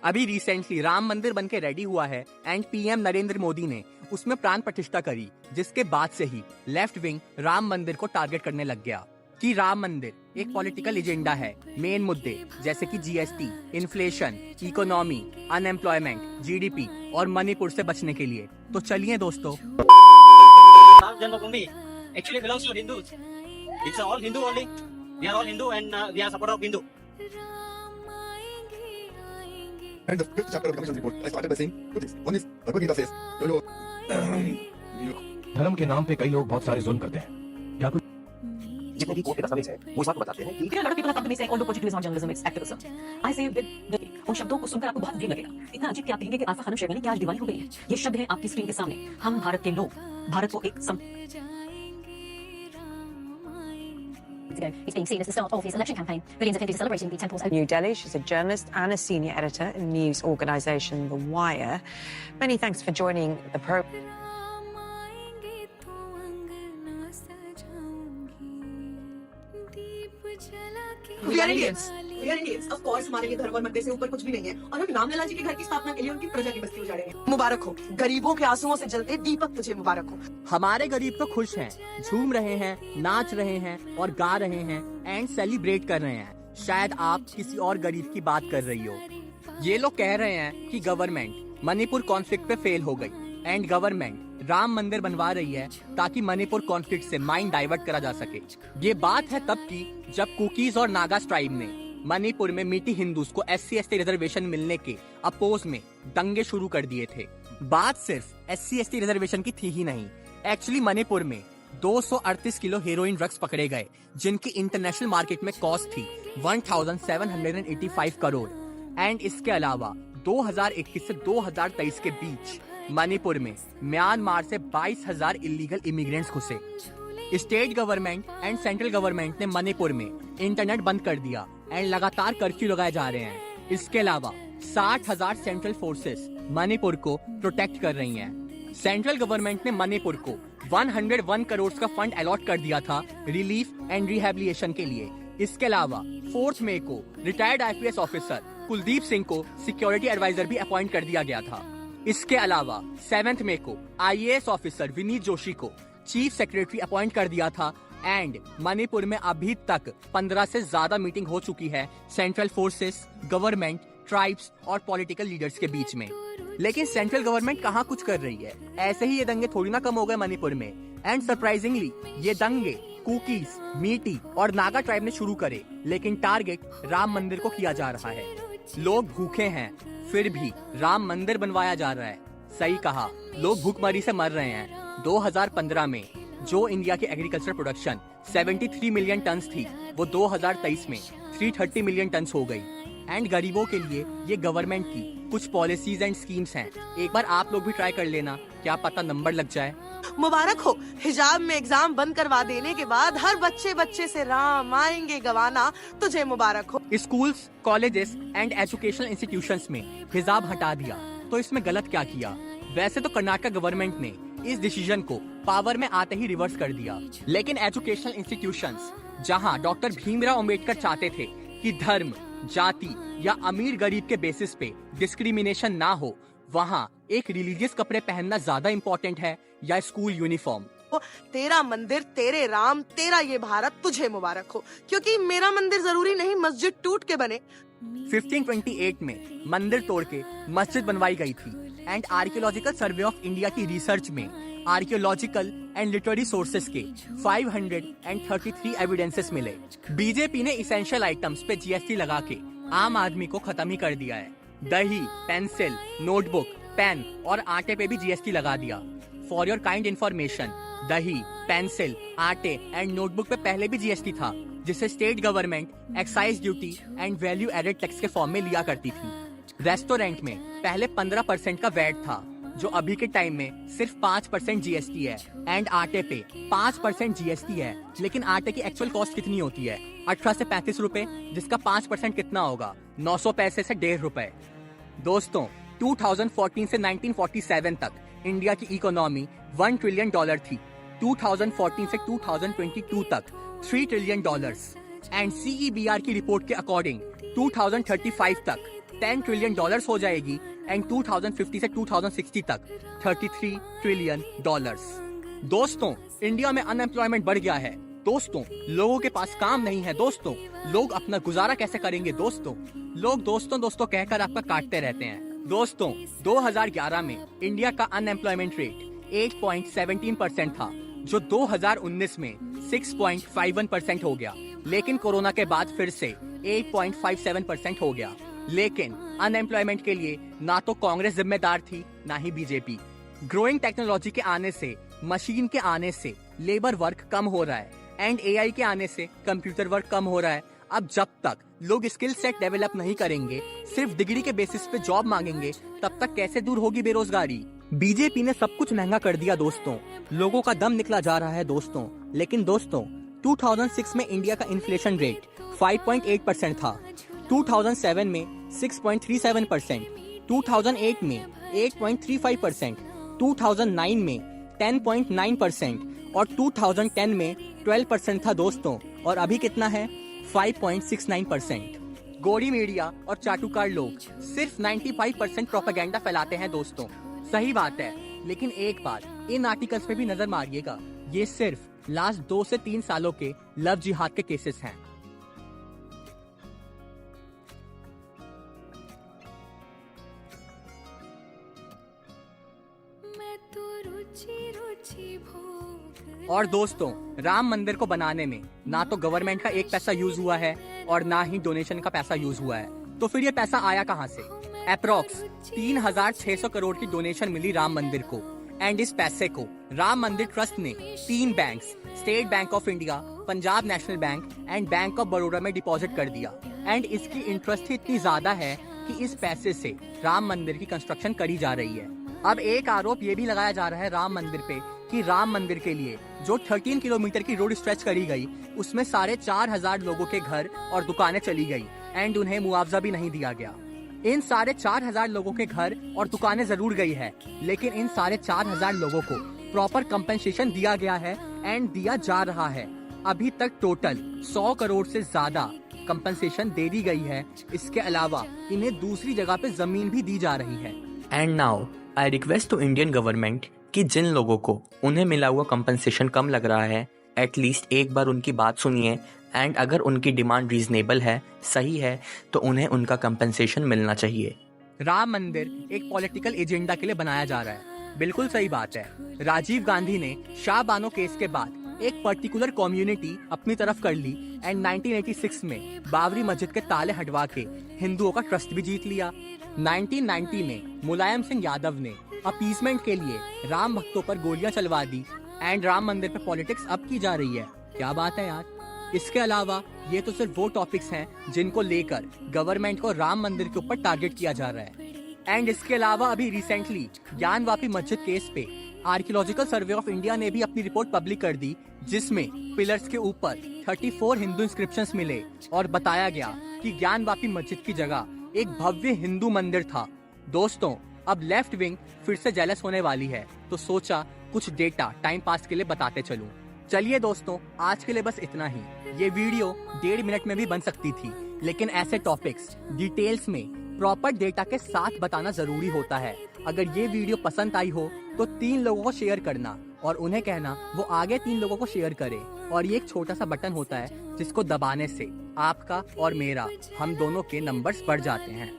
अभी रिसेंटली राम मंदिर बन के रेडी हुआ है एंड पीएम नरेंद्र मोदी ने उसमें प्राण प्रतिष्ठा करी, जिसके बाद से ही लेफ्ट विंग राम मंदिर को टारगेट करने लग गया कि राम मंदिर एक पॉलिटिकल एजेंडा है। मेन मुद्दे जैसे कि GST, inflation, economy, unemployment, GDP और मणिपुर से बचने के लिए। तो चलिए दोस्तों, Ram Janmabhoomi actually belongs to Hindus. It's all Hindu only. We are all Hindu and we are supporter of Hindu. And the fifth chapter of the Commission's report, I started by saying two things. One is, Bhagavad Gita says, धर्म के नाम पे कई लोग बहुत सारे जुल्म करते हैं। या कुछ जितने भी कोर्ट के दस्तावेज है वो इस बात को बताते हैं कि There are a lot of people have come to me saying, although Portuguese is not journalism, it's activism. I say with उन शब्दों को सुनकर आपको बहुत अजीब लगेगा। इतना अजीब कि आप कहेंगे कि आफा खानम शेरवानी की आज दिवाली हो गई है। ये शब्द है आपकी स्क्रीन के सामने। हम भारत के लोग भारत को एक It's being seen as the start of his election campaign. Billions attended celebrating the temple's New Delhi. She's a journalist and a senior editor in news organisation The Wire. Many thanks for joining the program. We are Indians. We are Indians. Of course, हमारे लिए धर्म और मत से ऊपर कुछ भी नहीं है और हम रामलला जी के घर की स्थापना के लिए उनकी प्रजा की बस्ती उजाड़ेंगे। मुबारक हो, गरीबों के आंसुओं से जलते दीपक तुझे मुबारक हो। हमारे गरीब तो खुश हैं, झूम रहे हैं, नाच रहे हैं और गा रहे हैं एंड सेलिब्रेट कर रहे हैं। शायद आप किसी और गरीब की बात कर रही हो। ये लोग कह रहे हैं कि गवर्नमेंट मणिपुर कॉन्फ्लिक्ट पे फेल हो गई एंड गवर्नमेंट राम मंदिर बनवा रही है ताकि मणिपुर कॉन्फ्लिक्ट से माइंड डाइवर्ट करा जा सके। ये बात है तब की जब कुकीज और नागा ट्राइब ने मणिपुर में मीठी हिंदूज को SC/ST रिजर्वेशन मिलने के अपोज में दंगे शुरू कर दिए थे। बात सिर्फ SC/ST रिजर्वेशन की थी ही नहीं, एक्चुअली मणिपुर में 238 किलो हेरोइन ड्रग्स पकड़े गए, जिनकी इंटरनेशनल मार्केट में कॉस्ट थी 1785 करोड़। एंड इसके अलावा 2021 से 2023 के बीच मणिपुर में म्यांमार से 22,000 इलीगल इमिग्रेंट्स घुसे। State government and central government ने मणिपुर में इंटरनेट बंद कर दिया एंड लगातार कर्फ्यू लगाए जा रहे हैं। इसके अलावा 60,000 सेंट्रल फोर्सेस मणिपुर को प्रोटेक्ट कर रही हैं। सेंट्रल गवर्नमेंट ने मणिपुर को 101 करोड़ का फंड अलॉट कर दिया था रिलीफ एंड रिहेबिलिटेशन के लिए। इसके अलावा 4 मई को retired IPS officer Kuldeep Singh को सिक्योरिटी एडवाइजर भी अपॉइंट कर दिया गया था। इसके अलावा 7 मई को IAS ऑफिसर विनीत जोशी को चीफ सेक्रेटरी अपॉइंट कर दिया था एंड मणिपुर में अभी तक 15 से ज्यादा मीटिंग हो चुकी है सेंट्रल फोर्सेस, गवर्नमेंट, ट्राइब्स और पॉलिटिकल लीडर्स के बीच में। लेकिन सेंट्रल गवर्नमेंट कहाँ कुछ कर रही है। ऐसे ही ये दंगे थोड़ी ना कम हो गए मणिपुर में। एंड सरप्राइजिंगली ये दंगे कुकीज, मीटी और नागा ट्राइब ने शुरू करे, लेकिन टारगेट राम मंदिर को किया जा रहा है। लोग भूखे हैं फिर भी राम मंदिर बनवाया जा रहा है। सही कहा, लोग भूखमरी से मर रहे हैं। 2015 में जो इंडिया की एग्रीकल्चर प्रोडक्शन 73 मिलियन टन्स थी, वो 2023 में 330 मिलियन टन्स हो गई। एंड गरीबों के लिए ये गवर्नमेंट की कुछ पॉलिसीज एंड स्कीम्स हैं। एक बार आप लोग भी ट्राई कर लेना, क्या पता नंबर लग जाए। मुबारक हो, हिजाब में एग्जाम बंद करवा देने के बाद हर बच्चे से राम आएंगे गवाना, तुझे मुबारक हो। Schools, colleges and educational institutions में हिजाब हटा दिया, तो इसमें गलत क्या किया। वैसे तो कर्नाटक गवर्नमेंट ने इस डिसीजन को पावर में आते ही रिवर्स कर दिया, लेकिन एजुकेशनल इंस्टीट्यूशंस जहां डॉक्टर भीमराव अंबेडकर चाहते थे कि धर्म, जाति या अमीर गरीब के बेसिस पे डिस्क्रिमिनेशन ना हो, वहां एक रिलीजियस कपड़े पहनना ज्यादा इम्पोर्टेंट है या स्कूल यूनिफॉर्म। तेरा मंदिर, तेरे राम, तेरा ये भारत, तुझे मुबारक हो, क्योंकि मेरा मंदिर जरूरी नहीं मस्जिद टूट के बने। 1528 में मंदिर तोड़ के मस्जिद बनवाई गई थी and archaeological survey of India की रिसर्च में आर्कियोलॉजिकल एंड लिटरेरी सोर्सेस के 533 एविडेंसेस मिले। बीजेपी ने इसेंशियल आइटम्स पे GST लगा के आम आदमी को खत्म ही कर दिया है। दही, पेंसिल, नोटबुक, पेन और आटे पे भी GST लगा दिया। फॉर योर काइंड इन्फॉर्मेशन, दही, पेंसिल, आटे एंड नोटबुक पे पहले भी GST था, जिसे state government excise duty and value added tax के फॉर्म में लिया करती थी। रेस्टोरेंट में पहले 15% का वैट था, जो अभी के टाइम में सिर्फ 5% GST है। एंड आटे पे 5% GST है, लेकिन आटे की एक्चुअल कॉस्ट कितनी होती है? 18 से 35 रुपए, जिसका 5% कितना होगा? 900 पैसे से 1.5 रुपए। दोस्तों, 2014 से 1947 तक इंडिया की इकोनॉमी $1 ट्रिलियन थी। 2014 से 2022 तक $3 ट्रिलियन। एंड CEBR की रिपोर्ट के अकॉर्डिंग 2035 तक 10 ट्रिलियन डॉलर्स हो जाएगी एंड 2050 से 2060 तक 33 ट्रिलियन डॉलर्स। दोस्तों, इंडिया में अनएम्प्लॉयमेंट बढ़ गया है दोस्तों, लोगों के पास काम नहीं है दोस्तों, लोग अपना गुजारा कैसे करेंगे दोस्तों, लोग दोस्तों कहकर आपका काटते रहते हैं दोस्तों। 2011 में इंडिया का अनएम्प्लॉयमेंट रेट 8.17% था, जो 2019 में 6.51% हो गया, लेकिन कोरोना के बाद फिर से 8.57% हो गया। लेकिन अनएम्प्लॉयमेंट के लिए ना तो कांग्रेस जिम्मेदार थी, ना ही बीजेपी। ग्रोइंग टेक्नोलॉजी के आने से, मशीन के आने से लेबर वर्क कम हो रहा है एंड एआई के आने से कंप्यूटर वर्क कम हो रहा है। अब जब तक लोग स्किल सेट डेवलप नहीं करेंगे, सिर्फ डिग्री के बेसिस पे जॉब मांगेंगे, तब तक कैसे दूर होगी बेरोजगारी। बीजेपी ने सब कुछ महंगा कर दिया दोस्तों, लोगों का दम निकला जा रहा है दोस्तों। लेकिन दोस्तों, 2006 में इंडिया का इन्फ्लेशन रेट 5.8% था, 2007 में 6.37%, 2008 में 8.35%, 2009 में 10.9% और 2010 में 12% था दोस्तों, और अभी कितना है 5.69%। गोरी मीडिया और चाटुकार लोग सिर्फ 95% प्रोपेगेंडा फैलाते हैं दोस्तों। सही बात है, लेकिन एक बात, इन आर्टिकल्स पे भी नजर मारिएगा, ये सिर्फ लास्ट 2 से 3 सालों के लव जिहाद के केसेस हैं। और दोस्तों, राम मंदिर को बनाने में ना तो गवर्नमेंट का एक पैसा यूज हुआ है और ना ही डोनेशन का पैसा यूज हुआ है, तो फिर ये पैसा आया कहां से? अप्रॉक्स 3600 करोड़ की डोनेशन मिली राम मंदिर को, एंड इस पैसे को राम मंदिर ट्रस्ट ने 3 banks, state bank of India, Punjab national bank and bank of Baroda में डिपॉजिट कर दिया। एंड इसकी इंटरेस्ट इतनी ज्यादा है कि इस पैसे से राम मंदिर की कंस्ट्रक्शन करी जा रही है। अब एक आरोप ये भी लगाया जा रहा है राम मंदिर पे कि राम मंदिर के लिए जो 13 किलोमीटर की रोड स्ट्रेच करी गई, उसमें 4,500 लोगों के घर और दुकानें चली गई एंड उन्हें मुआवजा भी नहीं दिया गया। इन 4,500 लोगों के घर और दुकानें जरूर गई है, लेकिन इन 4,500 लोगों को प्रॉपर कंपनसेशन दिया गया है एंड दिया जा रहा है। अभी तक टोटल 100 करोड़ से ज्यादा कंपनसेशन दे दी गई है। इसके अलावा इन्हें दूसरी जगह पे जमीन भी दी जा रही है। And now I request to Indian government कि जिन लोगों को उन्हें मिला हुआ कंपनसेशन कम लग रहा है, एटलीस्ट एक बार उनकी बात सुनिए एंड अगर उनकी डिमांड रीजनेबल है, सही है, तो उन्हें उनका कंपनसेशन मिलना चाहिए। राम मंदिर एक पॉलिटिकल एजेंडा के लिए बनाया जा रहा है, बिल्कुल सही बात है। राजीव गांधी ने शाह बानो केस के बाद एक पर्टिकुलर कम्युनिटी अपनी तरफ कर ली एंड 1986 में बाबरी मस्जिद के ताले हटवा के हिंदुओं का ट्रस्ट भी जीत लिया। 1990 में मुलायम सिंह यादव ने अपीसमेंट के लिए राम भक्तों पर गोलियां चलवा दी एंड राम मंदिर पे पॉलिटिक्स अब की जा रही है। क्या बात है यार। इसके अलावा ये तो सिर्फ वो टॉपिक्स हैं जिनको लेकर गवर्नमेंट को राम मंदिर के ऊपर टारगेट किया जा रहा है। एंड इसके अलावा अभी रिसेंटली ज्ञानवापी मस्जिद केस पे आर्कियोलॉजिकल सर्वे ऑफ इंडिया ने भी अपनी रिपोर्ट पब्लिक कर दी, जिसमें पिलर्स के ऊपर 34 हिंदू इंस्क्रिप्शंस मिले और बताया गया कि ज्ञानवापी मस्जिद की जगह एक भव्य हिंदू मंदिर था। दोस्तों, अब लेफ्ट विंग फिर से जेलस होने वाली है, तो सोचा कुछ डेटा टाइम पास के लिए बताते चलूं। चलिए दोस्तों, आज के लिए बस इतना ही। ये वीडियो 1.5 मिनट में भी बन सकती थी, लेकिन ऐसे टॉपिक्स डिटेल्स में प्रॉपर डेटा के साथ बताना जरूरी होता है। अगर ये वीडियो पसंद आई हो तो 3 लोगों को शेयर करना और उन्हें कहना वो आगे 3 लोगों को शेयर करें। और ये एक छोटा सा बटन होता है जिसको दबाने से आपका और मेरा, हम दोनों के नंबर्स बढ़ जाते हैं।